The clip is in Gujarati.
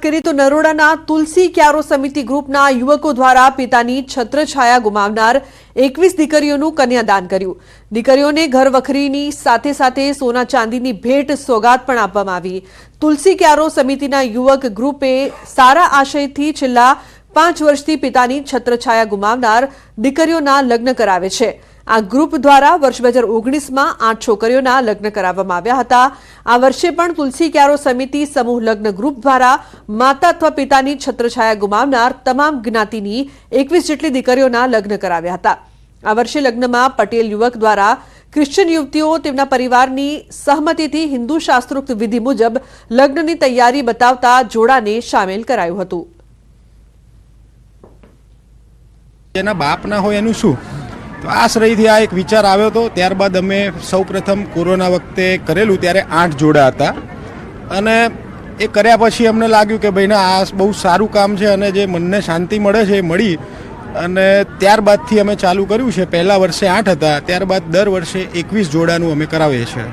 કરીએ તો નરોડાના તુલસી ક્યારો સમિતિ ગ્રુપના યુવકો દ્વારા પિતાની છત્રછાયા ગુમાવનાર 21 દીકરીઓનું કન્યાદાન કર્યું। દીકરીઓને ઘર વખરીની સાથે સાથે સોના ચાંદીની ભેટ સોગાત પણ આપવામાં આવી। તુલસી ક્યારો સમિતિના યુવક ગ્રુપે સારા આશયથી છેલ્લા 5 વર્ષથી પિતાની છત્રછાયા ગુમાવનાર દીકરીઓના લગ્ન કરાવે છે। આ ગ્રુપ દ્વારા વર્ષ 2019માં 8 છોકરીઓના લગ્ન કરાવવામાં આવ્યા હતા। આ વર્ષે પણ તુલસી ક્યારો સમિતિ સમૂહ લગ્ન ગ્રુપ દ્વારા માતા અથવા પિતાની છત્રછાયા ગુમાવનાર તમામ જ્ઞાતિની 21 જેટલી દીકરીઓના લગ્ન કરાવ્યા હતા। આ વર્ષે લગ્નમાં પટેલ યુવક દ્વારા ક્રિશ્ચિયન યુવતીઓ તેમના પરિવારની સહમતિથી હિન્દુ શાસ્ત્રોક્ત વિધિ મુજબ લગ્નની તૈયારી બતાવતા જોડાને સામેલ કરાયું હતું। જેના બાપ ના હોય એનું શું, તો આશ્રયથી આ એક વિચાર આવ્યો હતો। ત્યારબાદ અમે સૌપ્રથમ કોરોના વખતે કરેલું ત્યારે 8 જોડા હતા અને એ કર્યા પછી અમને લાગ્યું કે ભાઈ ના આ બહુ સારું કામ છે અને જે મનને શાંતિ મળે છે એ મળી અને ત્યારબાદથી અમે ચાલુ કર્યું છે। પહેલા વર્ષે 8 હતા, ત્યારબાદ દર વર્ષે 21 જોડાનું અમે કરાવીએ છીએ।